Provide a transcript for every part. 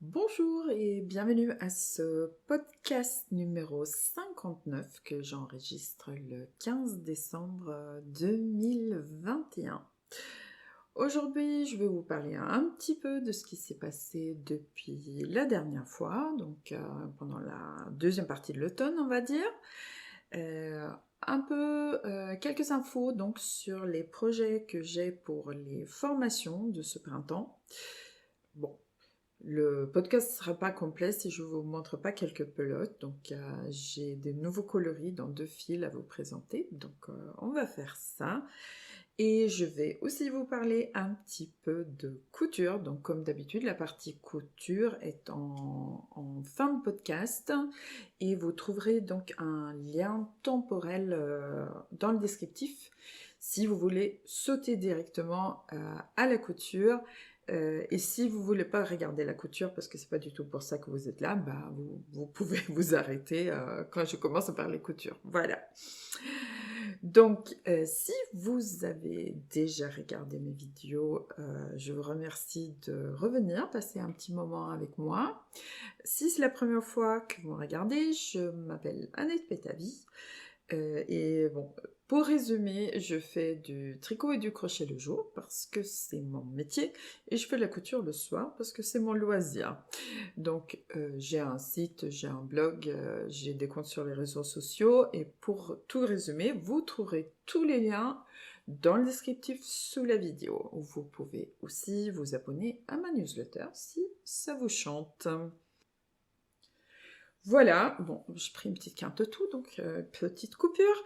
Bonjour et bienvenue à ce podcast numéro 59 que j'enregistre le 15 décembre 2021. Aujourd'hui, je vais vous parler un petit peu de ce qui s'est passé depuis la dernière fois, donc pendant la deuxième partie de l'automne, on va dire. Euh, quelques infos donc sur les projets que j'ai pour les formations de ce printemps. Bon, le podcast ne sera pas complet si je ne vous montre pas quelques pelotes. Donc, j'ai des nouveaux coloris dans 2 fils à vous présenter. Donc, on va faire ça. Et je vais aussi vous parler un petit peu de couture. Donc, comme d'habitude, la partie couture est en fin de podcast. Et vous trouverez donc un lien temporel dans le descriptif si vous voulez sauter directement à la couture. Et si vous voulez pas regarder la couture, parce que c'est pas du tout pour ça que vous êtes là, bah vous pouvez vous arrêter quand je commence à parler couture. Voilà. Donc, si vous avez déjà regardé mes vidéos, je vous remercie de revenir, passer un petit moment avec moi. Si c'est la première fois que vous me regardez, je m'appelle Annette Pétavy. Et bon, pour résumer, je fais du tricot et du crochet le jour parce que c'est mon métier et je fais de la couture le soir parce que c'est mon loisir. Donc j'ai un site, j'ai un blog, j'ai des comptes sur les réseaux sociaux et pour tout résumer, vous trouverez tous les liens dans le descriptif sous la vidéo. Vous pouvez aussi vous abonner à ma newsletter si ça vous chante. Voilà, bon, j'ai pris une petite carte de tout, donc petite coupure.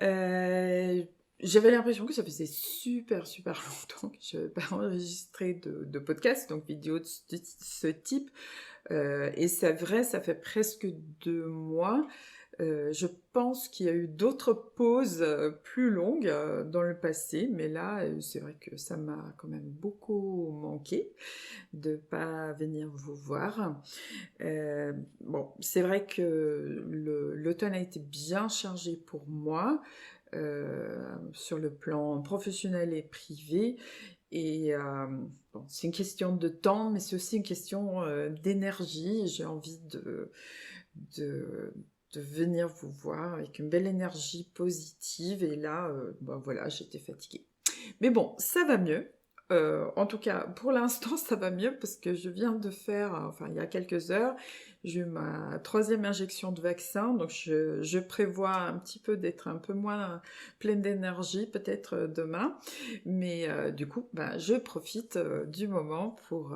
J'avais l'impression que ça faisait super longtemps que je n'avais pas enregistré de podcast, donc vidéo de ce type. Et c'est vrai, ça fait presque 2 mois. Je pense qu'il y a eu d'autres pauses plus longues dans le passé, mais là, c'est vrai que ça m'a quand même beaucoup manqué de ne pas venir vous voir. Bon, c'est vrai que l'automne a été bien chargé pour moi sur le plan professionnel et privé. Et bon, c'est une question de temps, mais c'est aussi une question d'énergie. J'ai envie de, de venir vous voir avec une belle énergie positive. Et là, ben voilà, j'étais fatiguée. Mais bon, ça va mieux. En tout cas, pour l'instant, ça va mieux parce que je viens de faire, enfin, il y a quelques heures, j'ai eu ma 3e injection de vaccin. Donc, je prévois un petit peu d'être un peu moins pleine d'énergie, peut-être demain. Mais du coup, ben, je profite du moment pour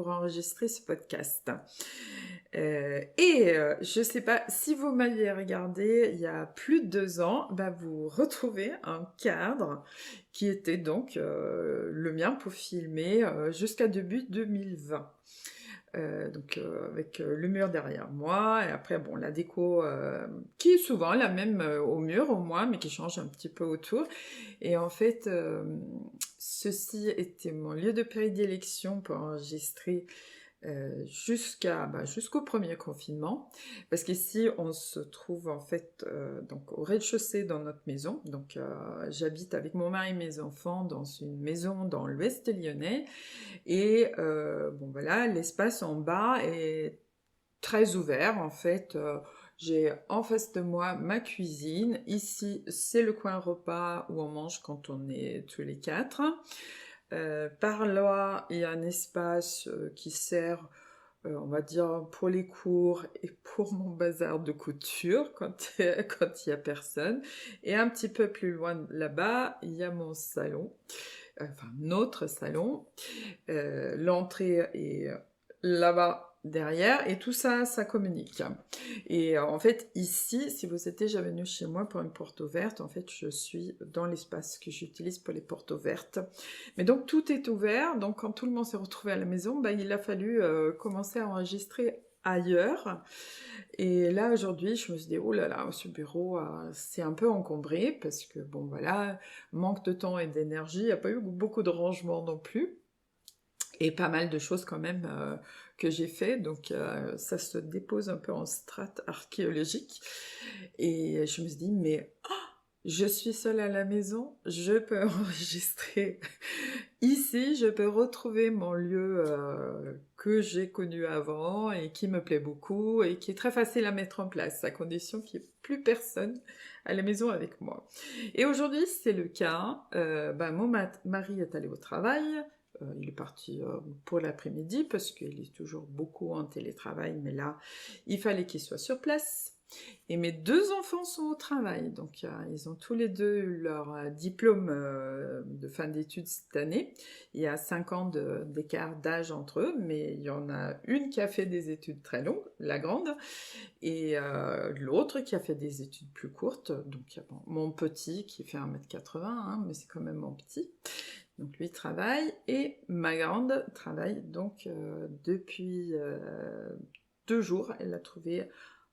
enregistrer ce podcast. Je sais pas, si vous m'aviez regardé il y a plus de 2 ans, bah vous retrouvez un cadre qui était donc le mien pour filmer jusqu'à début 2020. Avec le mur derrière moi, et après, bon, la déco qui est souvent la même au mur au moins, mais qui change un petit peu autour. Et en fait, ceci était mon lieu de prédilection pour enregistrer jusqu'au premier confinement, parce qu'ici on se trouve en fait donc au rez-de-chaussée dans notre maison. Donc j'habite avec mon mari et mes enfants dans une maison dans l'ouest lyonnais, et bon voilà, l'espace en bas est très ouvert en fait. J'ai en face de moi ma cuisine. Ici, c'est le coin repas où on mange quand on est tous les 4. Par là, il y a un espace qui sert, on va dire, pour les cours et pour mon bazar de couture quand quand il y a personne. Et un petit peu plus loin là-bas, il y a mon salon, enfin notre salon. L'entrée est là-bas derrière, et tout ça, ça communique. Et en fait, ici, si vous étiez déjà venu chez moi pour une porte ouverte, en fait, je suis dans l'espace que j'utilise pour les portes ouvertes. Mais donc, tout est ouvert. Donc, quand tout le monde s'est retrouvé à la maison, bah, il a fallu commencer à enregistrer ailleurs. Et là, aujourd'hui, je me suis dit, oh là là, ce bureau, c'est un peu encombré parce que, bon, voilà, manque de temps et d'énergie. Il n'y a pas eu beaucoup de rangement non plus. Et pas mal de choses quand même que j'ai fait, donc ça se dépose un peu en strate archéologique. Et je me suis dit, mais je suis seule à la maison, je peux enregistrer ici, je peux retrouver mon lieu que j'ai connu avant et qui me plaît beaucoup et qui est très facile à mettre en place, à condition qu'il n'y ait plus personne à la maison avec moi. Et aujourd'hui, c'est le cas. Mon mari est allé au travail. Il est parti pour l'après-midi parce qu'il est toujours beaucoup en télétravail, mais là, il fallait qu'il soit sur place. Et mes deux enfants sont au travail, donc ils ont tous les deux eu leur diplôme de fin d'études cette année. Il y a 5 ans d'écart d'âge entre eux, mais il y en a une qui a fait des études très longues, la grande, et l'autre qui a fait des études plus courtes. Donc mon petit qui fait 1m80, hein, mais c'est quand même mon petit. Donc lui travaille, et ma grande travaille donc depuis 2 jours. Elle a trouvé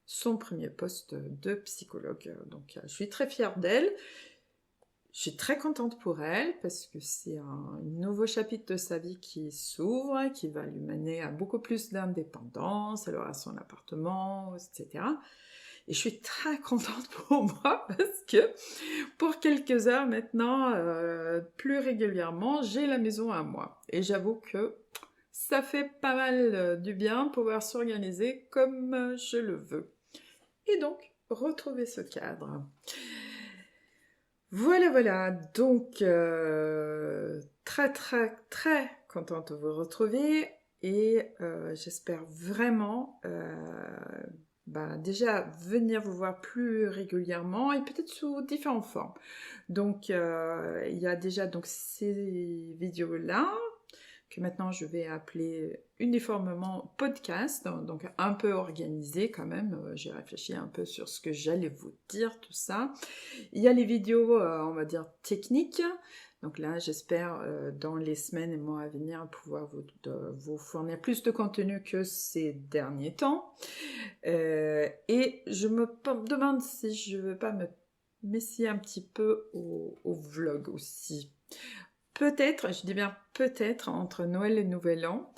son premier poste de psychologue. Donc je suis très fière d'elle. Je suis très contente pour elle parce que c'est un nouveau chapitre de sa vie qui s'ouvre, qui va lui mener à beaucoup plus d'indépendance. Elle aura son appartement, etc. Et je suis très contente pour moi parce que pour quelques heures maintenant, plus régulièrement, j'ai la maison à moi. Et j'avoue que ça fait pas mal du bien de pouvoir s'organiser comme je le veux. Et donc, retrouver ce cadre. Voilà, donc très très très contente de vous retrouver et j'espère vraiment déjà venir vous voir plus régulièrement et peut-être sous différentes formes. Donc il y a déjà donc ces vidéos-là que maintenant je vais appeler uniformément podcast, donc un peu organisé quand même. J'ai réfléchi un peu sur ce que j'allais vous dire, tout ça. Il y a les vidéos, on va dire, techniques. Donc là, j'espère, dans les semaines et mois à venir, pouvoir vous fournir plus de contenu que ces derniers temps. Et je me demande si je ne veux pas m'essayer un petit peu au vlog aussi. Peut-être, je dis bien peut-être, entre Noël et Nouvel An,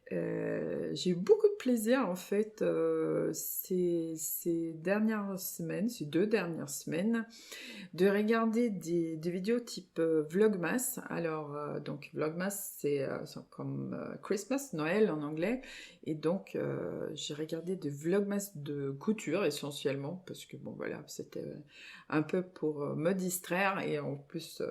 j'ai eu beaucoup de plaisir en fait ces dernières semaines, ces 2 dernières semaines, de regarder des vidéos type Vlogmas. Alors, donc Vlogmas, c'est comme Christmas, Noël en anglais. Et donc, j'ai regardé des Vlogmas de couture essentiellement, parce que bon voilà, c'était un peu pour me distraire. Et en plus,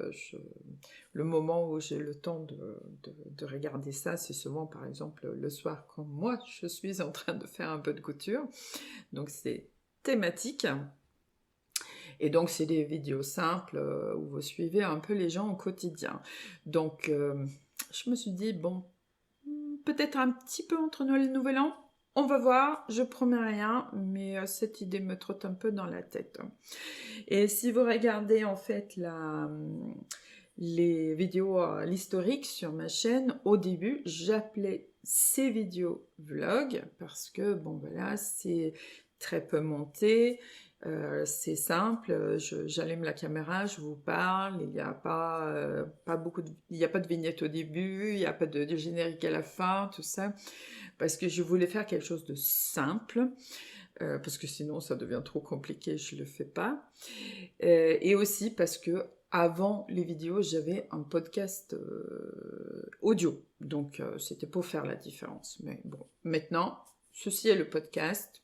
le moment où j'ai le temps de regarder ça, c'est souvent par exemple le soir quand moi je suis en train de faire un peu de couture. Donc c'est thématique. Et donc, c'est des vidéos simples où vous suivez un peu les gens au quotidien. Donc, je me suis dit, bon, peut-être un petit peu entre Noël et Nouvel An. On va voir, je promets rien, mais cette idée me trotte un peu dans la tête. Et si vous regardez en fait les vidéos, l'historique sur ma chaîne, au début, j'appelais ces vidéos vlog parce que, bon voilà, c'est très peu monté. C'est simple, j'allume la caméra, je vous parle, il n'y a pas beaucoup il n'y a pas de vignette au début, il n'y a pas de générique à la fin, tout ça, parce que je voulais faire quelque chose de simple, parce que sinon ça devient trop compliqué, je le fais pas, et aussi parce que avant les vidéos, j'avais un podcast audio, donc c'était pour faire la différence. Mais bon, maintenant, ceci est le podcast.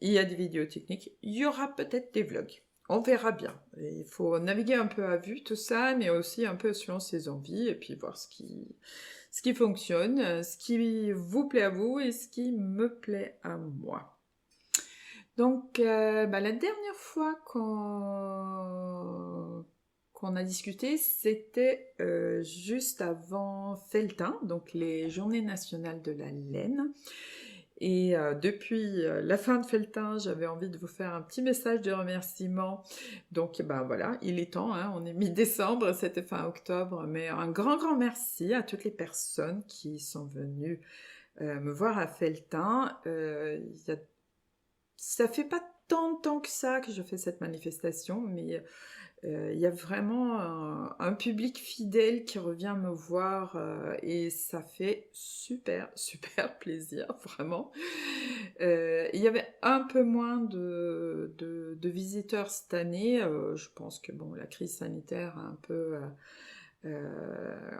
Il y a des vidéos techniques, il y aura peut-être des vlogs. On verra bien. Il faut naviguer un peu à vue, tout ça, mais aussi un peu selon ses envies, et puis voir ce qui fonctionne, ce qui vous plaît à vous et ce qui me plaît à moi. Donc, la dernière fois qu'on a discuté, c'était juste avant Felletin, donc les Journées nationales de la laine. Et depuis la fin de Felletin, j'avais envie de vous faire un petit message de remerciement. Donc voilà, il est temps, hein, on est mi-décembre, c'était fin octobre, mais un grand merci à toutes les personnes qui sont venues me voir à Felletin. Ça fait pas tant de temps que ça que je fais cette manifestation, mais il y a vraiment un public fidèle qui revient me voir et ça fait super plaisir, vraiment. Il y avait un peu moins de visiteurs cette année. Je pense que bon, la crise sanitaire a un peu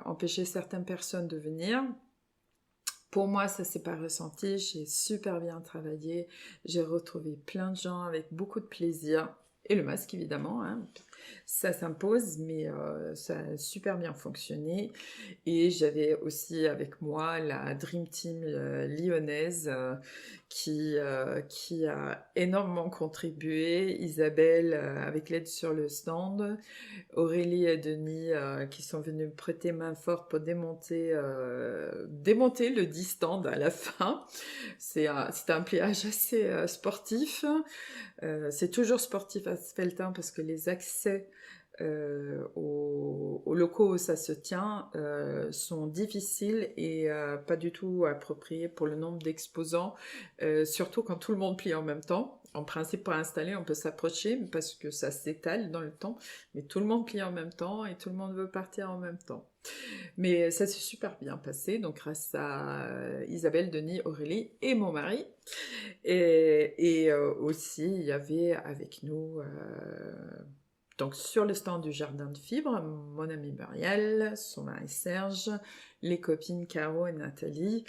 empêché certaines personnes de venir. Pour moi, ça s'est pas ressenti, j'ai super bien travaillé, j'ai retrouvé plein de gens avec beaucoup de plaisir, et le masque évidemment, hein. Ça s'impose, mais ça a super bien fonctionné. Et j'avais aussi avec moi la Dream Team lyonnaise qui a énormément contribué. Isabelle avec l'aide sur le stand, Aurélie et Denis qui sont venus me prêter main forte pour démonter le 10 stand à la fin. C'était un pliage assez sportif. C'est toujours sportif à Sveltin parce que les accès aux locaux où ça se tient sont difficiles et pas du tout appropriés pour le nombre d'exposants, surtout quand tout le monde plie en même temps. En principe, pour installer, on peut s'approcher parce que ça s'étale dans le temps, mais tout le monde plie en même temps et tout le monde veut partir en même temps. Mais ça s'est super bien passé, donc grâce à Isabelle, Denis, Aurélie et mon mari. Et aussi, il y avait avec nous, donc sur le stand du Jardin de Fibres, mon amie Muriel, son mari Serge, les copines Caro et Nathalie.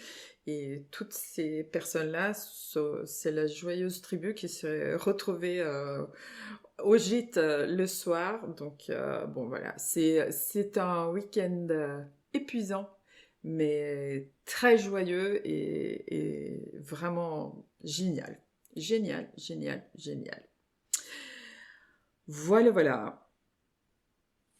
Et toutes ces personnes-là, c'est la joyeuse tribu qui s'est retrouvée au gîte le soir. Donc, bon, voilà, c'est un week-end épuisant, mais très joyeux et vraiment génial. Génial, génial, génial. Voilà, voilà.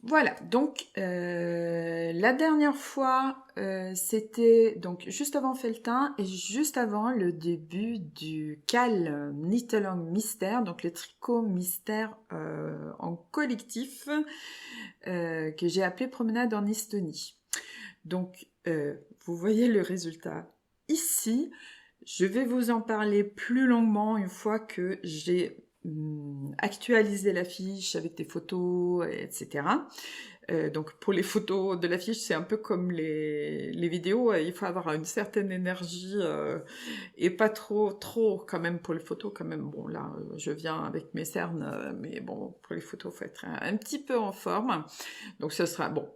Voilà, donc la dernière fois, c'était donc juste avant Felletin et juste avant le début du CAL Knit Along Mystère, donc le tricot mystère en collectif que j'ai appelé Promenade en Estonie. Donc, vous voyez le résultat ici. Je vais vous en parler plus longuement une fois que j'ai actualisé la fiche avec des photos, etc. Donc pour les photos de l'affiche, c'est un peu comme les vidéos, il faut avoir une certaine énergie et pas trop quand même pour les photos quand même. Bon là, je viens avec mes cernes, mais bon pour les photos, faut être un petit peu en forme. Donc ce sera bon.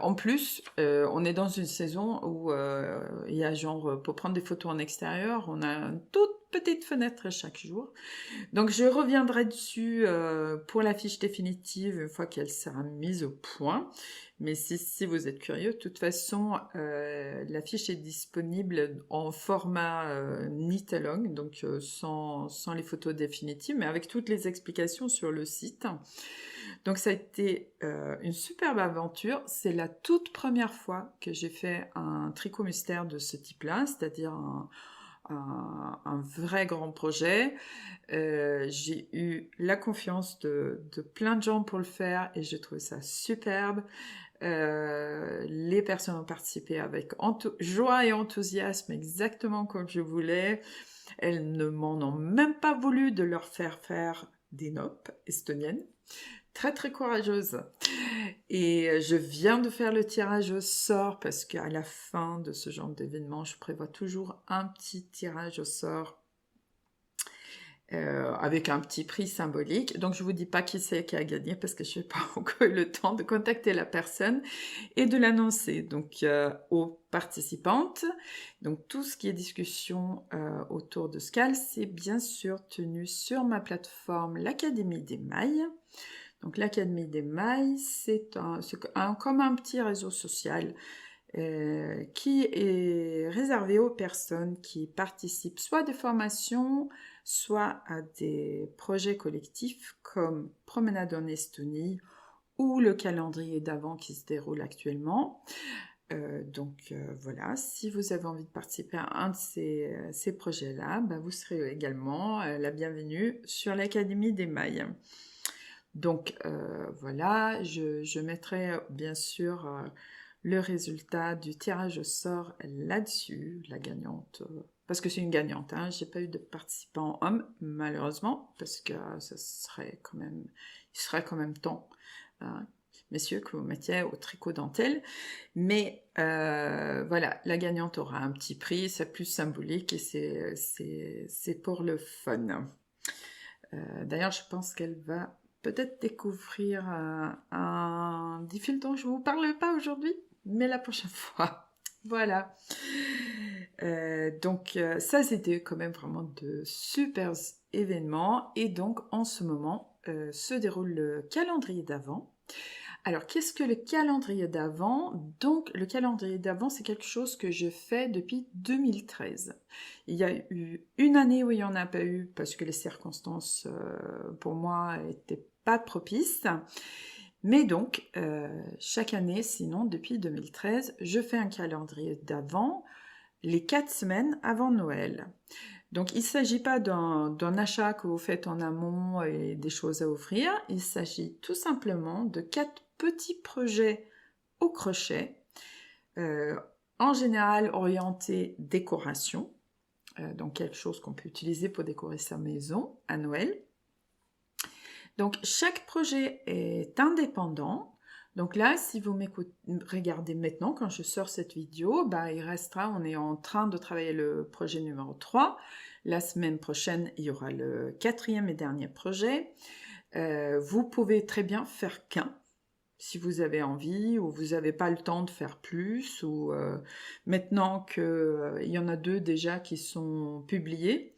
En plus, on est dans une saison où il y a genre pour prendre des photos en extérieur, on a une toute petite fenêtre chaque jour. Donc je reviendrai dessus pour la fiche définitive une fois qu'elle sera mise au point. Mais si vous êtes curieux, de toute façon, la fiche est disponible en format knit along, donc sans les photos définitives, mais avec toutes les explications sur le site. Donc ça a été une superbe aventure. C'est la toute première fois que j'ai fait un tricot mystère de ce type-là, c'est-à-dire un vrai grand projet. J'ai eu la confiance de plein de gens pour le faire et j'ai trouvé ça superbe. Les personnes ont participé avec joie et enthousiasme, exactement comme je voulais. Elles ne m'en ont même pas voulu de leur faire des noppes estoniennes. Très très courageuse. Et je viens de faire le tirage au sort parce qu'à la fin de ce genre d'événement, je prévois toujours un petit tirage au sort avec un petit prix symbolique. Donc je vous dis pas qui c'est qui a gagné parce que je n'ai pas encore eu le temps de contacter la personne et de l'annoncer. Donc aux participantes, donc tout ce qui est discussion autour de Scal, c'est bien sûr tenu sur ma plateforme l'Académie des Mailles. Donc l'Académie des Mailles, c'est comme un petit réseau social qui est réservé aux personnes qui participent soit à des formations, soit à des projets collectifs comme Promenade en Estonie ou le calendrier d'Avent qui se déroule actuellement. Donc voilà, si vous avez envie de participer à un de ces projets-là, vous serez également la bienvenue sur l'Académie des Mailles. Donc voilà, je mettrai bien sûr le résultat du tirage au sort là-dessus, la gagnante, parce que c'est une gagnante, hein, j'ai pas eu de participant homme, malheureusement, parce que il serait quand même temps, hein, messieurs, que vous mettiez au tricot dentelle, mais voilà, la gagnante aura un petit prix, c'est plus symbolique et c'est pour le fun. D'ailleurs, je pense qu'elle va peut-être découvrir des fils dont je ne vous parle pas aujourd'hui, mais la prochaine fois. Voilà. Ça, c'était quand même vraiment de super événements. Et donc, en ce moment, se déroule le calendrier d'Avent. Alors, qu'est-ce que le calendrier d'Avent? Donc, le calendrier d'Avent, c'est quelque chose que je fais depuis 2013. Il y a eu une année où il n'y en a pas eu parce que les circonstances, pour moi, n'étaient pas propices. Mais donc, chaque année, sinon, depuis 2013, je fais un calendrier d'Avent les 4 semaines avant Noël. Donc, il ne s'agit pas d'un achat que vous faites en amont et des choses à offrir. Il s'agit tout simplement de 4 petits projets au crochet, en général orientés décoration, donc quelque chose qu'on peut utiliser pour décorer sa maison à Noël. Donc, chaque projet est indépendant. Donc là, si vous regardez maintenant, quand je sors cette vidéo, il restera, on est en train de travailler le projet numéro 3. La semaine prochaine, il y aura le 4e et dernier projet. Vous pouvez très bien faire qu'un, si vous avez envie, ou vous n'avez pas le temps de faire plus, ou maintenant qu'il y en a 2 déjà qui sont publiés,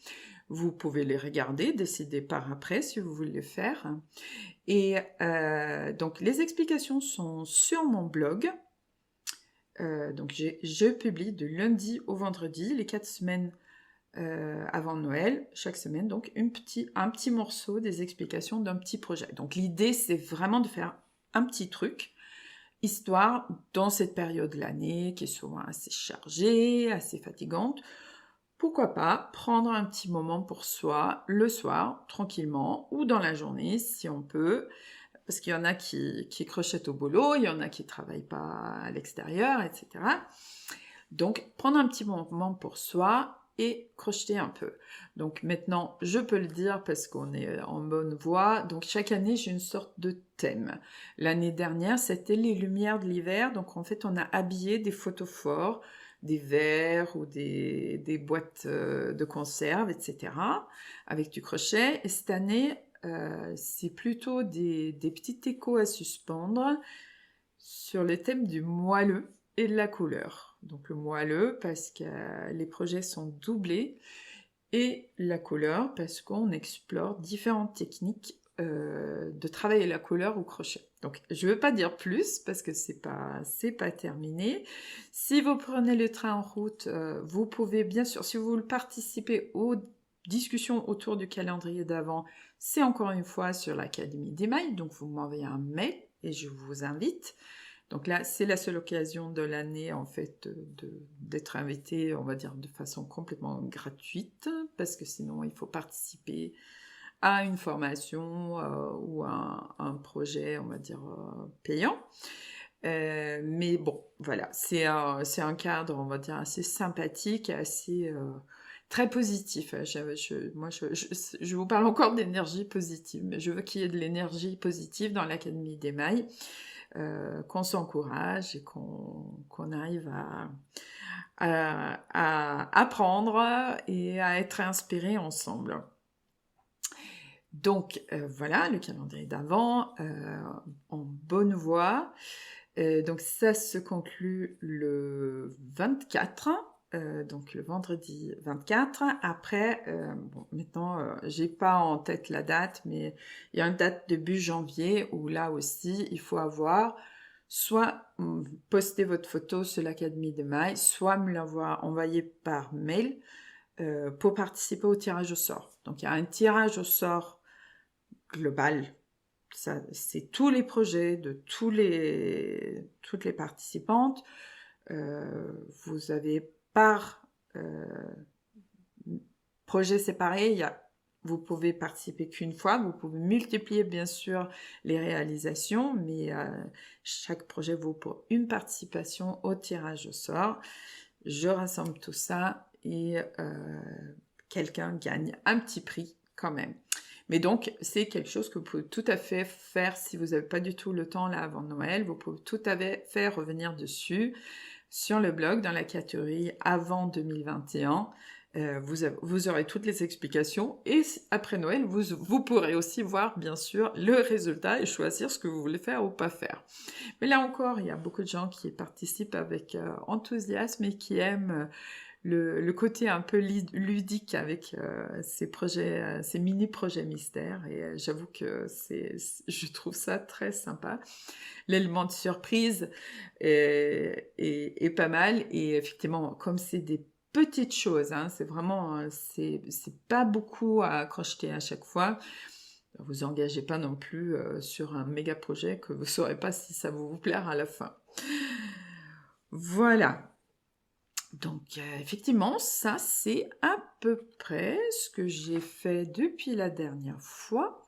vous pouvez les regarder, décider par après si vous voulez les faire. Et donc, les explications sont sur mon blog. Donc, je publie de lundi au vendredi, les 4 semaines avant Noël, chaque semaine, donc un petit morceau des explications d'un petit projet. Donc, l'idée, c'est vraiment de faire un petit truc, histoire, dans cette période de l'année, qui est souvent assez chargée, assez fatigante, pourquoi pas prendre un petit moment pour soi, le soir, tranquillement, ou dans la journée, si on peut, parce qu'il y en a qui crochettent au boulot, il y en a qui ne travaillent pas à l'extérieur, etc. Donc, prendre un petit moment pour soi et crocheter un peu. Donc maintenant, je peux le dire parce qu'on est en bonne voie. Donc chaque année, j'ai une sorte de thème. L'année dernière, c'était les lumières de l'hiver. Donc en fait, on a habillé des photophores, des verres ou des boîtes de conserve, etc. avec du crochet. Et cette année, c'est plutôt des petits échos à suspendre sur le thème du moelleux et de la couleur. Donc le moelleux parce que les projets sont doublés et la couleur parce qu'on explore différentes techniques de travailler la couleur au crochet. Donc je ne veux pas dire plus parce que c'est pas terminé. Si vous prenez le train en route, vous pouvez bien sûr, si vous voulez participer aux discussions autour du calendrier d'Avent, c'est encore une fois sur l'Académie d'Email, donc vous m'envoyez un mail et je vous invite. Donc là, c'est la seule occasion de l'année, en fait, d'être invité, on va dire, de façon complètement gratuite, parce que sinon, il faut participer à une formation ou à un projet, on va dire, payant. Mais bon, voilà, c'est un cadre, on va dire, assez sympathique, assez très positif. Je vous parle encore d'énergie positive, mais je veux qu'il y ait de l'énergie positive dans l'Académie d'Email. Qu'on s'encourage et qu'on arrive à apprendre et à être inspirés ensemble. Donc voilà, le calendrier d'Avent en bonne voie. Donc ça se conclut le 24. Donc le vendredi 24. Après, maintenant, j'ai pas en tête la date, mais il y a une date début janvier où là aussi, il faut avoir soit poster votre photo sur l'Académie d'Email, soit me l'avoir envoyé par mail pour participer au tirage au sort. Donc il y a un tirage au sort global. Ça, c'est tous les projets de toutes les participantes. Vous avez par projet séparé, vous pouvez participer qu'une fois, vous pouvez multiplier bien sûr les réalisations, mais chaque projet vaut pour une participation au tirage au sort. Je rassemble tout ça et quelqu'un gagne un petit prix quand même. Mais donc, c'est quelque chose que vous pouvez tout à fait faire si vous n'avez pas du tout le temps là avant Noël. Vous pouvez tout à fait faire revenir dessus sur le blog dans la catégorie avant 2021. Vous aurez toutes les explications et après Noël, vous pourrez aussi voir bien sûr le résultat et choisir ce que vous voulez faire ou pas faire. Mais là encore, il y a beaucoup de gens qui participent avec enthousiasme et qui aiment le côté un peu ludique avec ces projets, ces mini-projets mystères. Et j'avoue que je trouve ça très sympa. L'élément de surprise est pas mal. Et effectivement, comme c'est des petites choses, hein, c'est vraiment, c'est pas beaucoup à crocheter à chaque fois. Vous engagez pas non plus sur un méga projet que vous saurez pas si ça va vous plaire à la fin. Voilà. Donc effectivement, ça c'est à peu près ce que j'ai fait depuis la dernière fois.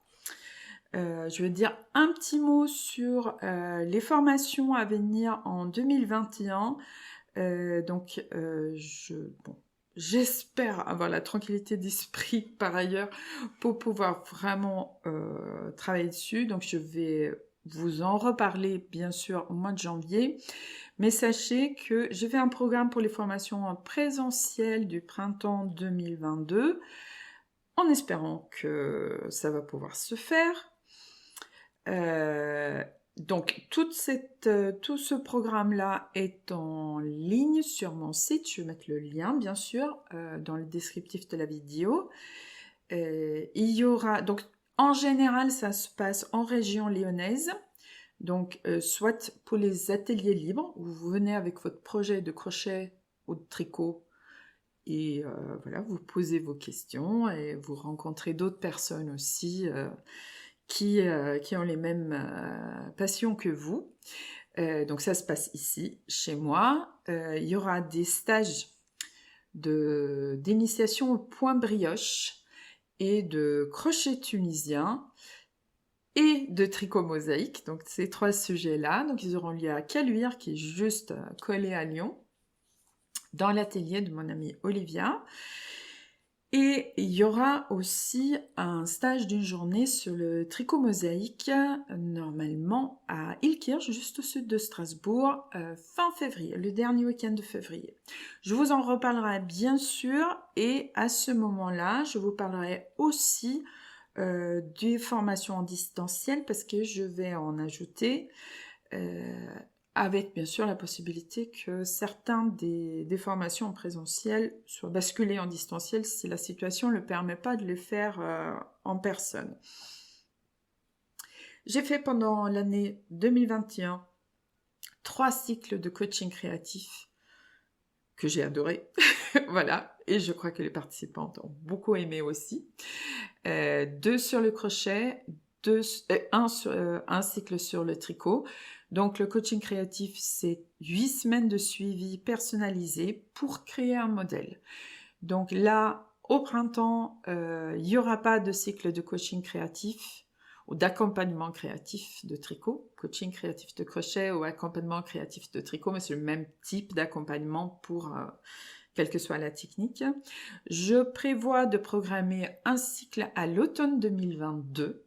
Je veux dire un petit mot sur les formations à venir en 2021. J'espère avoir la tranquillité d'esprit par ailleurs pour pouvoir vraiment travailler dessus. Donc je vais vous en reparler bien sûr au mois de janvier. Mais sachez que j'ai fait un programme pour les formations en présentiel du printemps 2022 en espérant que ça va pouvoir se faire. Donc tout ce programme-là est en ligne sur mon site. Je vais mettre le lien, bien sûr, dans le descriptif de la vidéo. Il y aura... Donc, en général, ça se passe en région lyonnaise. Donc, soit pour les ateliers libres, où vous venez avec votre projet de crochet ou de tricot, et voilà, vous posez vos questions, et vous rencontrez d'autres personnes aussi qui ont les mêmes passions que vous. Donc ça se passe ici, chez moi. Il y aura des stages d'initiation au point brioche et de crochet tunisien et de tricot mosaïque. Donc ces 3 sujets-là, donc ils auront lieu à Caluire, qui est juste collé à Lyon, dans l'atelier de mon amie Olivia. Et il y aura aussi un stage d'une journée sur le tricot mosaïque, normalement à Ilkirch, juste au sud de Strasbourg, fin février, le dernier week-end de février. Je vous en reparlerai bien sûr, et à ce moment-là, je vous parlerai aussi des formations en distanciel, parce que je vais en ajouter, avec bien sûr la possibilité que certains des formations en présentiel soient basculées en distanciel si la situation ne le permet pas de les faire en personne. J'ai fait pendant l'année 2021 3 cycles de coaching créatif que j'ai adoré. Voilà, et je crois que les participantes ont beaucoup aimé aussi. 2 sur le crochet, un cycle sur le tricot. Donc le coaching créatif, c'est 8 semaines de suivi personnalisé pour créer un modèle. Donc là, au printemps, il n'y aura pas de cycle de coaching créatif ou d'accompagnement créatif de tricot, coaching créatif de crochet ou accompagnement créatif de tricot, mais c'est le même type d'accompagnement pour quelle que soit la technique. Je prévois de programmer un cycle à l'automne 2022.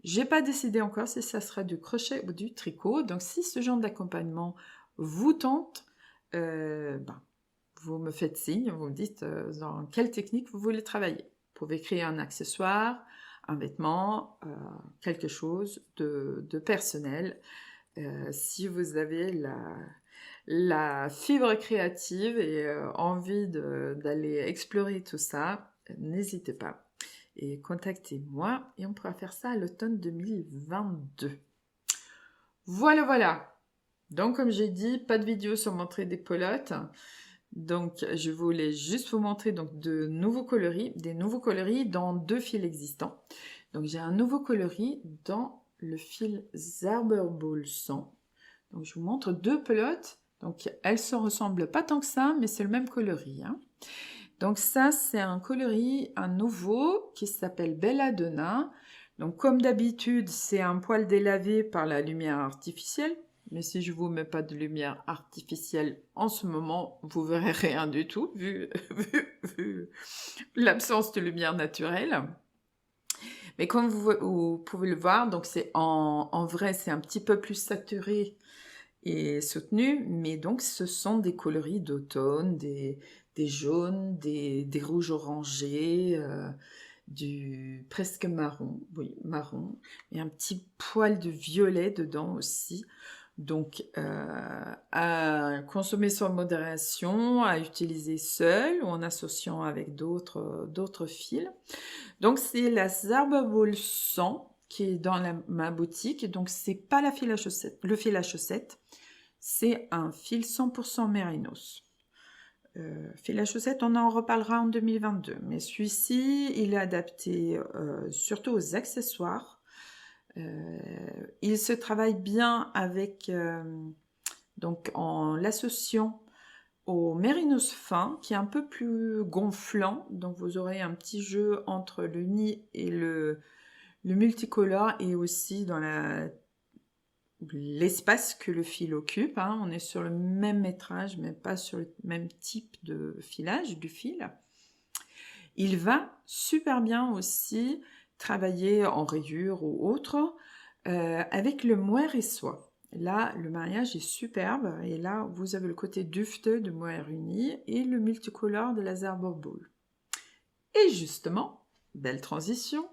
J'ai pas décidé encore si ça sera du crochet ou du tricot. Donc si ce genre d'accompagnement vous tente, vous me faites signe, vous me dites dans quelle technique vous voulez travailler. Vous pouvez créer un accessoire, un vêtement, quelque chose de personnel. Si vous avez la fibre créative et envie d'aller explorer tout ça, n'hésitez pas. Et contactez-moi et on pourra faire ça à l'automne 2022. Voilà. Donc, comme j'ai dit, pas de vidéo sur montrer des pelotes. Donc, je voulais juste vous montrer donc, des nouveaux coloris dans 2 fils existants. Donc, j'ai un nouveau coloris dans le fil Zauberball 100. Donc, je vous montre 2 pelotes. Donc, elles ne se ressemblent pas tant que ça, mais c'est le même coloris. Hein. Donc ça, c'est un coloris, un nouveau, qui s'appelle Belladonna. Donc comme d'habitude, c'est un poil délavé par la lumière artificielle. Mais si je ne vous mets pas de lumière artificielle en ce moment, vous verrez rien du tout, vu l'absence de lumière naturelle. Mais comme vous pouvez le voir, donc c'est en vrai, c'est un petit peu plus saturé et soutenu, mais donc ce sont des coloris d'automne, des jaunes, des rouges orangés, du presque marron, oui, marron, et un petit poil de violet dedans aussi. Donc, à consommer sans modération, à utiliser seul ou en associant avec d'autres fils. Donc, c'est la Zarbaball 100 qui est dans ma boutique. Donc, c'est pas le fil à chaussette, c'est un fil 100% mérinos. Fil à chaussette, on en reparlera en 2022. Mais celui-ci, il est adapté surtout aux accessoires. Il se travaille bien avec, donc en l'associant au mérinos fin, qui est un peu plus gonflant. Donc vous aurez un petit jeu entre le nid et le multicolore, et aussi dans l'espace que le fil occupe. Hein. On est sur le même métrage, mais pas sur le même type de filage du fil. Il va super bien aussi travailler en rayures ou autre avec le mohair et soie. Là, le mariage est superbe, et là, vous avez le côté dufteux de mohair uni et le multicolore de la Zarbaball. Et justement, belle transition,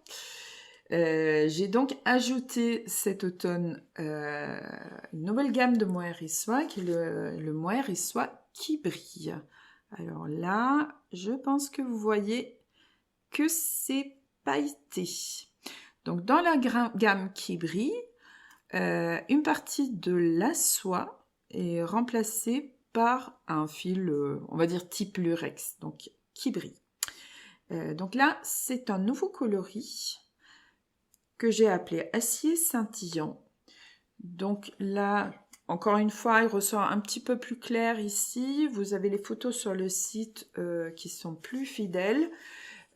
j'ai donc ajouté cet automne une nouvelle gamme de mohair et soie, qui est le mohair et soie qui brille. Alors là, je pense que vous voyez que c'est pailleté. Donc dans la gamme qui brille, une partie de la soie est remplacée par un fil, on va dire type lurex, donc qui brille. Donc là, c'est un nouveau coloris que j'ai appelé acier scintillant. Donc là, encore une fois, il ressort un petit peu plus clair ici. Vous avez les photos sur le site qui sont plus fidèles.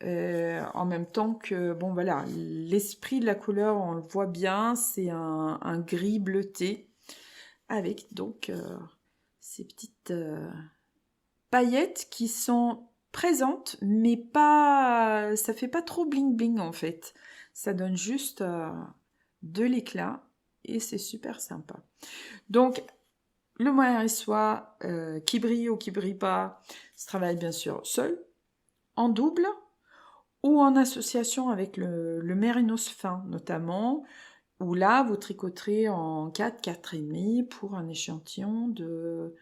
En même temps que, bon voilà, l'esprit de la couleur, on le voit bien, c'est un gris bleuté, avec donc ces petites paillettes qui sont présentes, mais pas, ça fait pas trop bling bling en fait. Ça donne juste de l'éclat, et c'est super sympa. Donc, le mohair et soie, qui brille ou qui brille pas, se travaille bien sûr seul, en double, ou en association avec le mérinos fin notamment, où là vous tricoterez en 4, 4,5 pour un échantillon de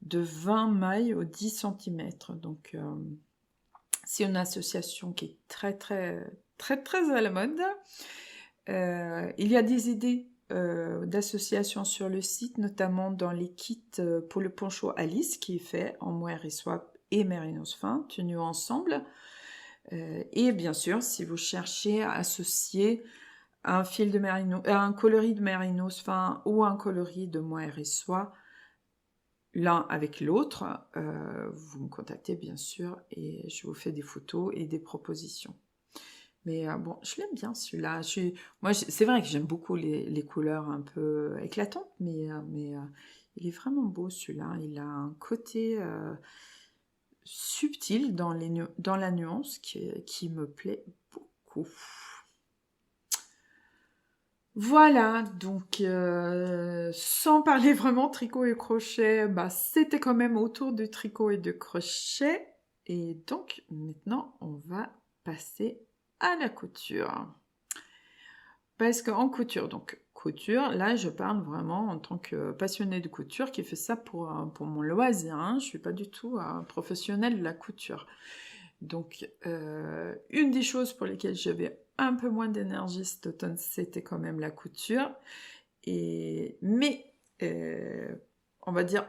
20 mailles au 10 cm. Donc c'est une association qui est très très très très à la mode. Il y a des idées d'association sur le site, notamment dans les kits pour le poncho Alice, qui est fait en mohair et soie et mérinos fin, tenus ensemble. Et bien sûr, si vous cherchez à associer un fil de mérinos, un coloris de mérinos fin ou un coloris de mohair et soie, l'un avec l'autre, vous me contactez bien sûr, et je vous fais des photos et des propositions. Mais bon, je l'aime bien celui-là. Moi, c'est vrai que j'aime beaucoup les couleurs un peu éclatantes, mais il est vraiment beau celui-là. Il a un côté subtil dans la nuance qui me plaît beaucoup. Voilà, donc sans parler vraiment tricot et crochet, bah, c'était quand même autour du tricot et de crochet. Et donc maintenant, on va passer à la couture. Parce qu'en couture, là je parle vraiment en tant que passionnée de couture qui fait ça pour mon loisir, hein. Je ne suis pas du tout un professionnel de la couture. Donc une des choses pour lesquelles j'avais un peu moins d'énergie cet automne, c'était quand même la couture. Mais on va dire,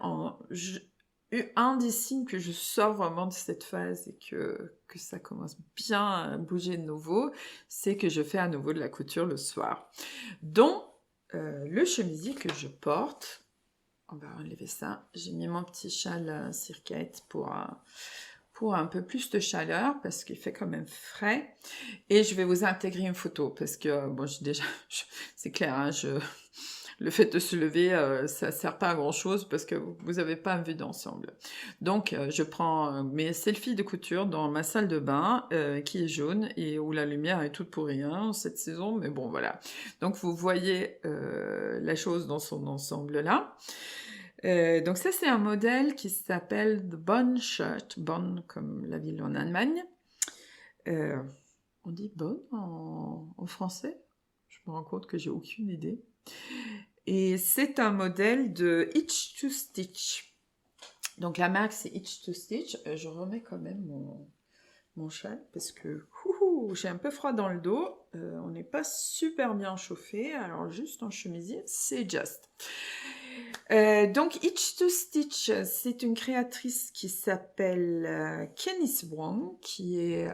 un des signes que je sors vraiment de cette phase et que ça commence bien à bouger de nouveau, c'est que je fais à nouveau de la couture le soir. Donc, le chemisier que je porte, on va enlever ça, j'ai mis mon petit châle cirquette pour un peu plus de chaleur, parce qu'il fait quand même frais, et je vais vous intégrer une photo, parce que, bon, c'est clair, hein, le fait de se lever, ça sert pas à grand chose parce que vous n'avez pas une vue d'ensemble. Donc, je prends mes selfies de couture dans ma salle de bain, qui est jaune et où la lumière est toute pourrie hein, cette saison, mais bon, voilà. Donc, vous voyez la chose dans son ensemble là. Donc ça, c'est un modèle qui s'appelle The Bonn Shirt, Bonn comme la ville en Allemagne. On dit Bonn en français? Je me rends compte que j'ai aucune idée. Et c'est un modèle de Itch to Stitch. Donc la marque c'est Itch to Stitch. Je remets quand même mon châle parce que j'ai un peu froid dans le dos. On n'est pas super bien chauffé. Alors juste en chemisier, c'est just. Donc Itch to Stitch, c'est une créatrice qui s'appelle Kenis Wong, qui est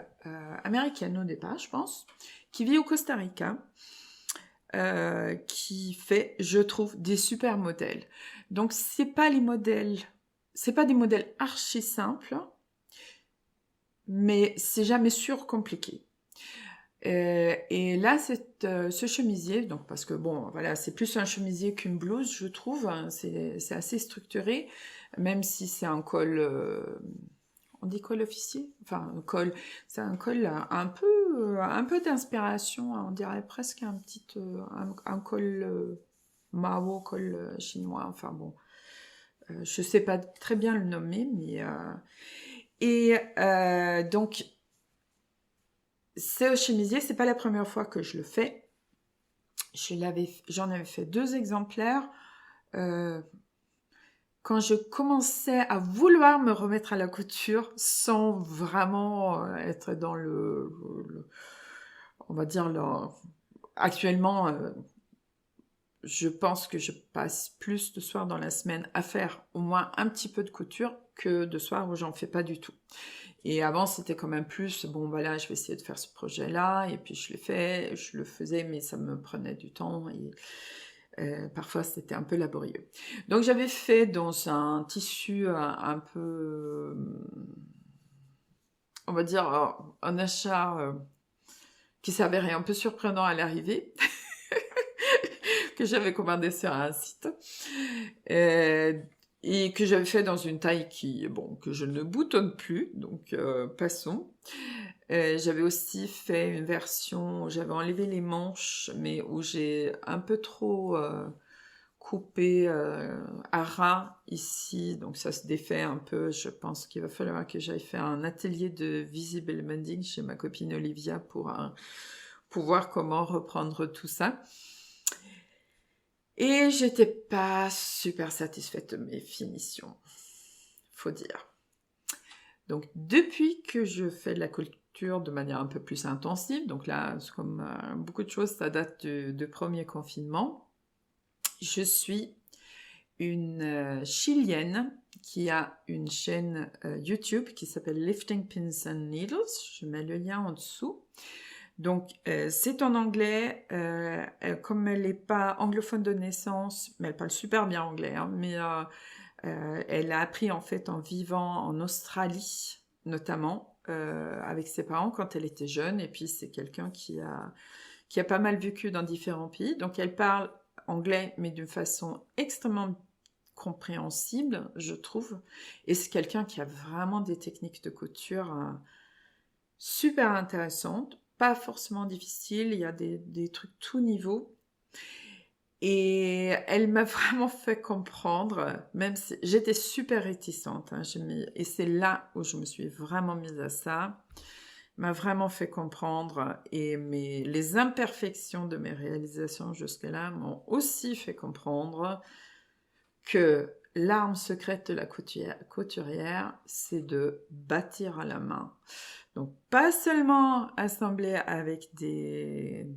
américaine au départ, je pense, qui vit au Costa Rica. Qui fait, je trouve, des super modèles. Donc, c'est pas des modèles archi simples, mais c'est jamais surcompliqué. Et là, ce chemisier, donc parce que bon, voilà, c'est plus un chemisier qu'une blouse, je trouve. Hein, c'est assez structuré, même si c'est un col. On dit col officier, enfin un col, c'est un col un peu d'inspiration, on dirait presque un col Mao, col chinois, enfin bon, je sais pas très bien le nommer, mais donc ce chemisier, c'est pas la première fois que je le fais. J'en avais fait 2 exemplaires. Quand je commençais à vouloir me remettre à la couture sans vraiment être dans on va dire, actuellement, je pense que je passe plus de soirs dans la semaine à faire au moins un petit peu de couture que de soirs où j'en fais pas du tout. Et avant, c'était quand même plus, bon voilà, je vais essayer de faire ce projet-là, et puis je le faisais, mais ça me prenait du temps, et parfois c'était un peu laborieux. Donc j'avais fait dans un tissu un peu, on va dire, un achat qui s'avérait un peu surprenant à l'arrivée, que j'avais commandé sur un site, et que j'avais fait dans une taille que je ne boutonne plus, donc passons. J'avais aussi fait une version où j'avais enlevé les manches, mais où j'ai un peu trop coupé à ras ici, donc ça se défait un peu. Je pense qu'il va falloir que j'aille faire un atelier de visible mending chez ma copine Olivia pour voir comment reprendre tout ça. Et j'étais pas super satisfaite de mes finitions, faut dire. Donc depuis que je fais de la couture de manière un peu plus intensive, donc là, comme beaucoup de choses, ça date du premier confinement, je suis une Chilienne qui a une chaîne YouTube qui s'appelle Lifting Pins and Needles. Je mets le lien en dessous. Donc, c'est en anglais. Comme elle n'est pas anglophone de naissance, mais elle parle super bien anglais, hein, mais elle a appris en fait en vivant en Australie, notamment, avec ses parents quand elle était jeune. Et puis, c'est quelqu'un qui a pas mal vécu dans différents pays. Donc, elle parle anglais, mais d'une façon extrêmement compréhensible, je trouve. Et c'est quelqu'un qui a vraiment des techniques de couture super intéressantes, pas forcément difficiles. Il y a des trucs tout niveau. Et elle m'a vraiment fait comprendre, même si j'étais super réticente, hein, et c'est là où je me suis vraiment mise à ça, m'a vraiment fait comprendre, et les imperfections de mes réalisations jusque-là m'ont aussi fait comprendre que l'arme secrète de la couturière, c'est de bâtir à la main. Donc, pas seulement assembler avec des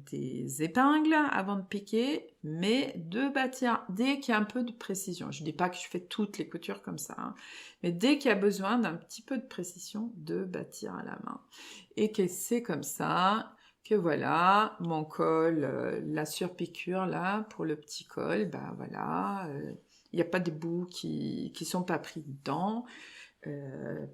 épingles avant de piquer, mais de bâtir dès qu'il y a un peu de précision. Je ne dis pas que je fais toutes les coutures comme ça, hein, mais dès qu'il y a besoin d'un petit peu de précision, de bâtir à la main. Et que c'est comme ça que voilà, mon col, la surpiqûre là, pour le petit col, ben voilà, il n'y a pas des bouts qui sont pas pris dedans.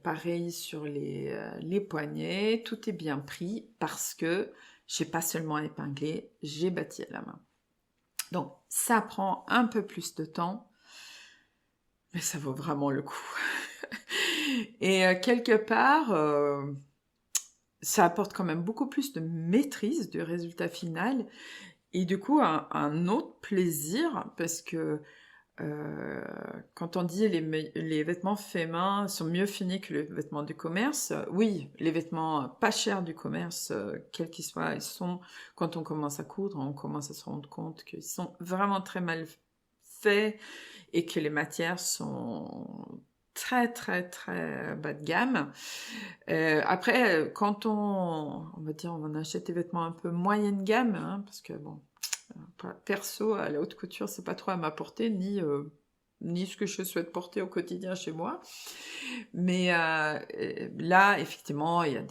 Pareil sur les poignets, tout est bien pris parce que j'ai pas seulement épinglé, j'ai bâti à la main. Donc ça prend un peu plus de temps, mais ça vaut vraiment le coup. Et quelque part, ça apporte quand même beaucoup plus de maîtrise du résultat final et du coup un autre plaisir parce que quand on dit les vêtements faits main sont mieux finis que les vêtements du commerce, oui, les vêtements pas chers du commerce, quels qu'ils soient, quand on commence à coudre, on commence à se rendre compte qu'ils sont vraiment très mal fait et que les matières sont très très très bas de gamme. Après, quand on va dire, on achète des vêtements un peu moyenne gamme, hein, parce que bon, perso, à la haute couture, c'est pas trop à ma portée, ni ce que je souhaite porter au quotidien chez moi. Mais là, effectivement, il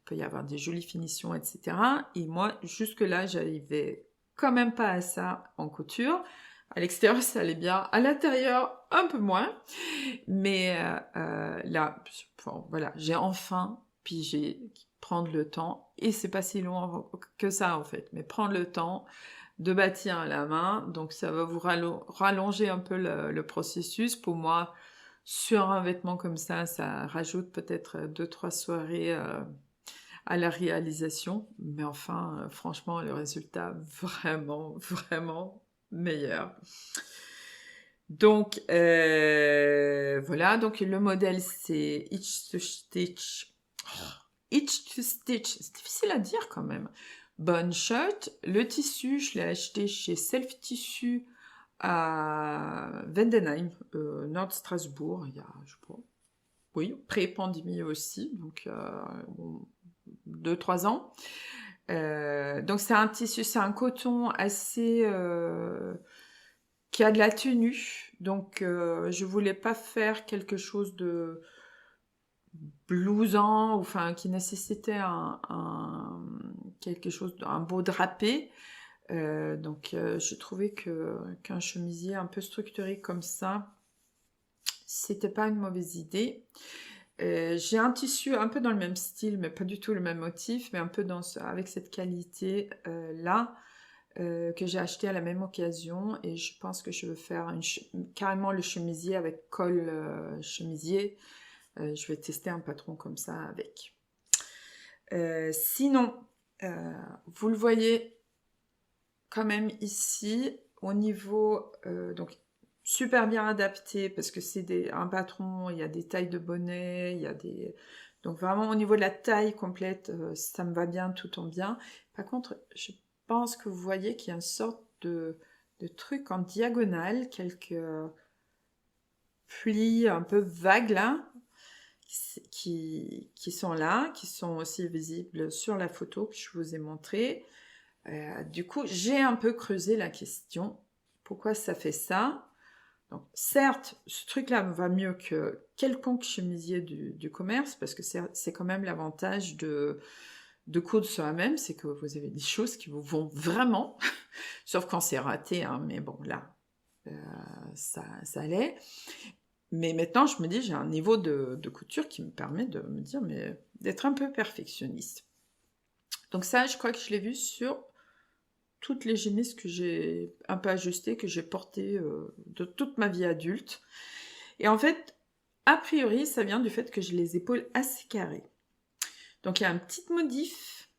peut y avoir des jolies finitions, etc. Et moi, jusque-là, j'arrivais quand même pas à ça en couture. À l'extérieur, ça allait bien. À l'intérieur, un peu moins. Mais là, bon, voilà, j'ai enfin pigé prendre le temps. Et c'est pas si long que ça, en fait. Mais prendre le temps de bâtir à la main. Donc, ça va vous rallonger un peu le processus. Pour moi, sur un vêtement comme ça rajoute peut-être 2-3 soirées à la réalisation. Mais enfin, franchement, le résultat, vraiment, vraiment meilleur. Donc, voilà. Donc, le modèle, c'est Itch to Stitch. Itch to Stitch. C'est difficile à dire quand même. Bonne shirt. Le tissu, je l'ai acheté chez Self Tissu à Vendenheim, nord de Strasbourg, il y a, je sais pas, oui, pré-pandémie aussi, donc 2-3 ans. Donc c'est un tissu, c'est un coton assez qui a de la tenue, donc je voulais pas faire quelque chose de blousant, enfin qui nécessitait quelque chose, un beau drapé. Donc j'ai trouvé qu'un chemisier un peu structuré comme ça, c'était pas une mauvaise idée. J'ai un tissu un peu dans le même style, mais pas du tout le même motif, mais un peu avec cette qualité là, que j'ai acheté à la même occasion, et je pense que je veux faire carrément le chemisier avec col chemisier. Je vais tester un patron comme ça avec. Sinon, vous le voyez quand même ici, au niveau, donc super bien adapté, parce que c'est un patron, il y a des tailles de bonnet, il y a des... Donc vraiment au niveau de la taille complète, ça me va bien, tout tombe bien. Par contre, je pense que vous voyez qu'il y a une sorte de truc en diagonale, quelques plis un peu vagues là, qui sont là, qui sont aussi visibles sur la photo que je vous ai montrée. Du coup, j'ai un peu creusé la question. Pourquoi ça fait ça? Donc, certes, ce truc-là va mieux que quelconque chemisier du commerce, parce que c'est quand même l'avantage de coudre soi-même, c'est que vous avez des choses qui vous vont vraiment, sauf quand c'est raté, hein, mais bon, là, ça allait. Mais maintenant, je me dis, j'ai un niveau de couture qui me permet de me dire, mais d'être un peu perfectionniste. Donc ça, je crois que je l'ai vu sur toutes les génisses que j'ai un peu ajustées, que j'ai portées de toute ma vie adulte. Et en fait, a priori, ça vient du fait que j'ai les épaules assez carrées. Donc il y a un petit modif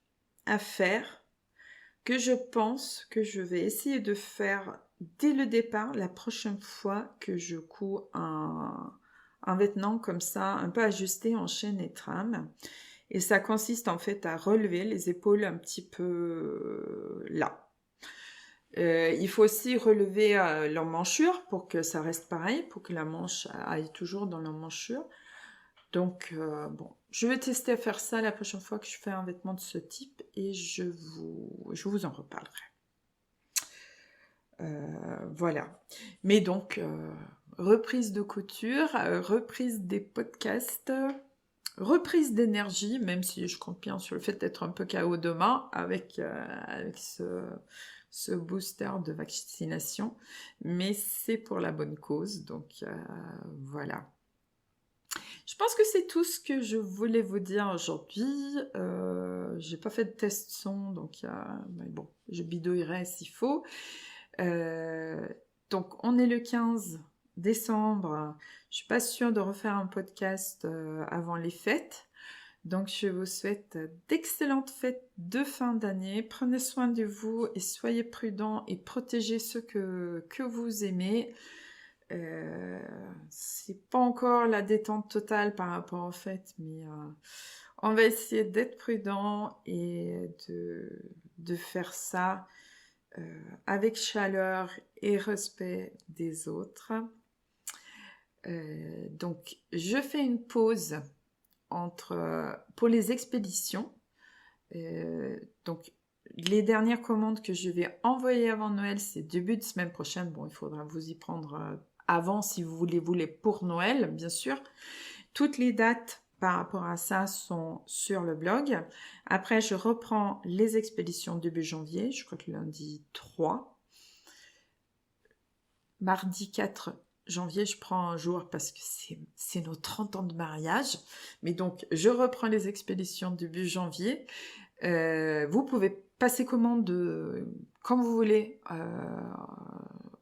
à faire que je pense que je vais essayer de faire dès le départ la prochaine fois que je couds un vêtement comme ça, un peu ajusté en chaîne et trame. Et ça consiste en fait à relever les épaules un petit peu là. Il faut aussi relever l'emmanchure pour que ça reste pareil, pour que la manche aille toujours dans l'emmanchure. Donc, bon, je vais tester à faire ça la prochaine fois que je fais un vêtement de ce type, et je vous en reparlerai. Voilà. Mais donc, reprise de couture, reprise des podcasts, reprise d'énergie, même si je compte bien sur le fait d'être un peu KO demain avec ce booster de vaccination, mais c'est pour la bonne cause, donc voilà. Je pense que c'est tout ce que je voulais vous dire aujourd'hui. J'ai pas fait de test son, donc mais bon, je bidouillerai s'il faut. Donc on est le 15 décembre. Je suis pas sûre de refaire un podcast avant les fêtes. Donc je vous souhaite d'excellentes fêtes de fin d'année. Prenez soin de vous et soyez prudents et protégez ceux que vous aimez. C'est pas encore la détente totale par rapport aux fêtes, mais on va essayer d'être prudent et de faire ça avec chaleur et respect des autres. Donc, je fais une pause pour les expéditions. Donc, les dernières commandes que je vais envoyer avant Noël, c'est début de semaine prochaine. Bon, il faudra vous y prendre avant si vous voulez pour Noël, bien sûr. Toutes les dates par rapport à ça sont sur le blog. Après, je reprends les expéditions début janvier, je crois que lundi 3. Mardi 4 janvier, je prends un jour parce que c'est nos 30 ans de mariage. Mais donc, je reprends les expéditions début janvier. Vous pouvez passer commande comme vous voulez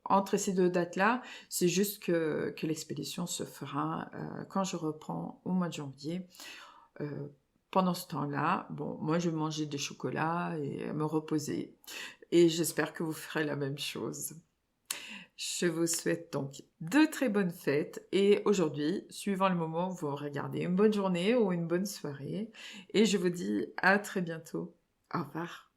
entre ces deux dates-là. C'est juste que l'expédition se fera quand je reprends au mois de janvier. Pendant ce temps-là, bon, moi je vais manger des chocolats et me reposer. Et j'espère que vous ferez la même chose. Je vous souhaite donc de très bonnes fêtes et aujourd'hui, suivant le moment où vous regardez, une bonne journée ou une bonne soirée. Et je vous dis à très bientôt. Au revoir.